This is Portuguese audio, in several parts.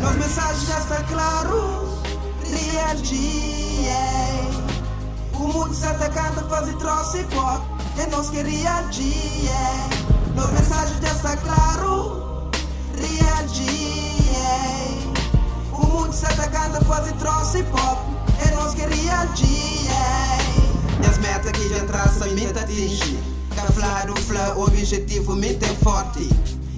Nos mensagens já está claro, Real G, yeah. O mundo se atacando, faz troço e pop, é nós que Real G, yeah. Nos mensagens já está claro, Real G, yeah. O mundo se atacando, faz troço e pop, é nós que Real G, yeah. E as metas que já traça, meta atinge. Caflar o flá, objetivo, mente é forte.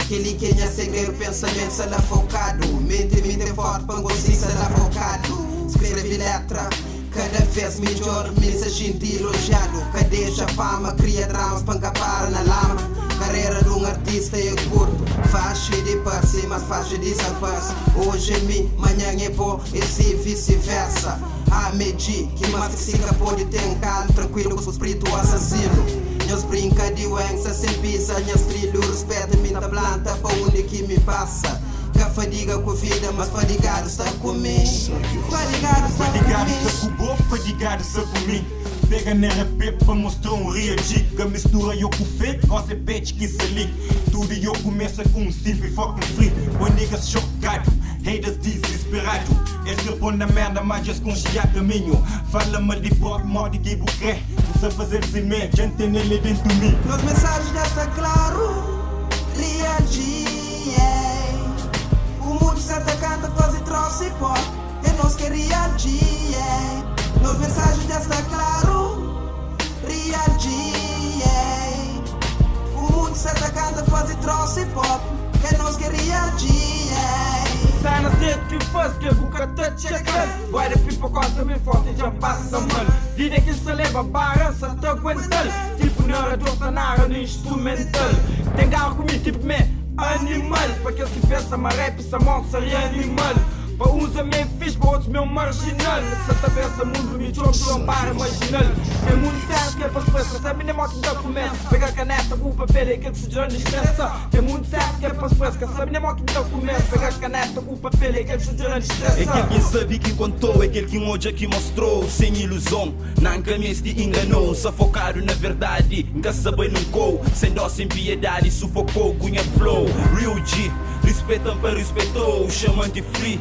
Aquele que é segredo, pensamento, será focado. Mente forte, pango sim, será focado. Escreve letra, cada vez melhor, mensagem de elogiado. Cadeja fama, cria dramas, panca para na lama. Carreira de artista é curto, faz de par, sim, mas faz de desaparecer. Hoje é mim, manhã é bom, e se vice-versa. A medir, que mais que siga pode ter um calmo, tranquilo com o espírito assassino. Nós brinca de wença sem pisa, nós trilho respeito minha planta para onde que me passa. Que fadiga com vida, mas fadigado está comigo. Fadigado está comigo. Fadigado está comigo. Pega na RP para mostrar real dica. Mistura eu com fake, você pede que se liga. Tudo eu começa com um simples fucking free. Boy niggas chocado, haters desesperado. Eles que põem na merda, mas já escongia caminho. Fala-me de pop, mod de buquê. Não fazer cimento, gente nele dentro de mim. Nos mensagens já está claro, Real G, yeah. O mundo se atacando, faz troço e pop, é nós que Real G, yeah. Nos mensagens já está claro, Real G, yeah. O mundo se atacando, faz troço e pop, é nós que Real G, yeah. Sai nas dedos que faz que a boca tá checando. Vai de pipa conta me forte já passa mano. Vida que se leva barança tá aguentando. Tipo na hora do ordenar no instrumental. Tem carro comigo tipo me animal. Para aqueles que pensam mas rap essa monstro é animal. Para uns é meio fixe, para outros meu marginal. Nessa cabeça mundo me chama para marginal. É mundo certo que é para se prestar, sabe nem mal que ainda começa. Pega a caneta, o papel e aquele que se joga estressa. É mundo certo que é para se prestar, sabe nem mal que ainda começa. Pega a caneta, o papel e aquele que se joga estressa. É aquele que sabe que contou, é aquele que hoje aqui mostrou. Sem ilusão, não caminho te enganou. Só focado na verdade, nunca sabe nunca. Sem dó, sem piedade, sufocou, cunha flow. Real G, respeitam para respeitou, chamam de free.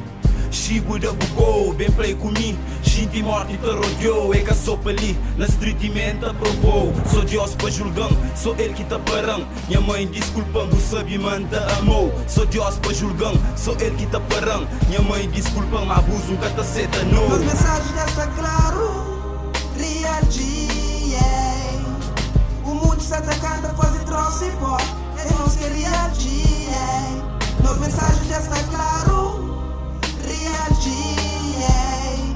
Chico da bugou, bem play comigo. Gente morte te rodeou, é que sou para ali. Na street menta provou. Sou Deus para julgar, sou ele que tá parando. Minha mãe desculpa-me, o sabe manda amou. Sou Deus para julgar, sou ele que tá parando. Minha mãe desculpa-me, abuso nunca tá seta não. Nos mensagens já está claro, Real G, yeah. O mundo se atacando, faz troço e pop, é nós que Real G, yeah. Nos mensagens já está claro, Real G, yeah.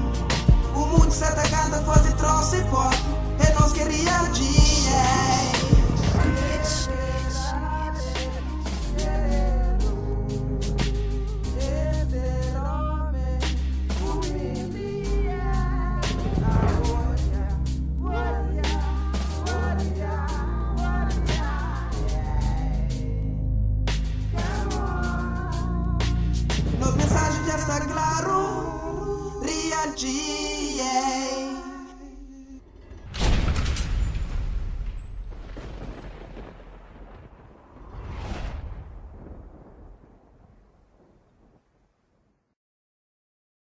O mundo se atacando, faz troço e pop, é nós que Real G.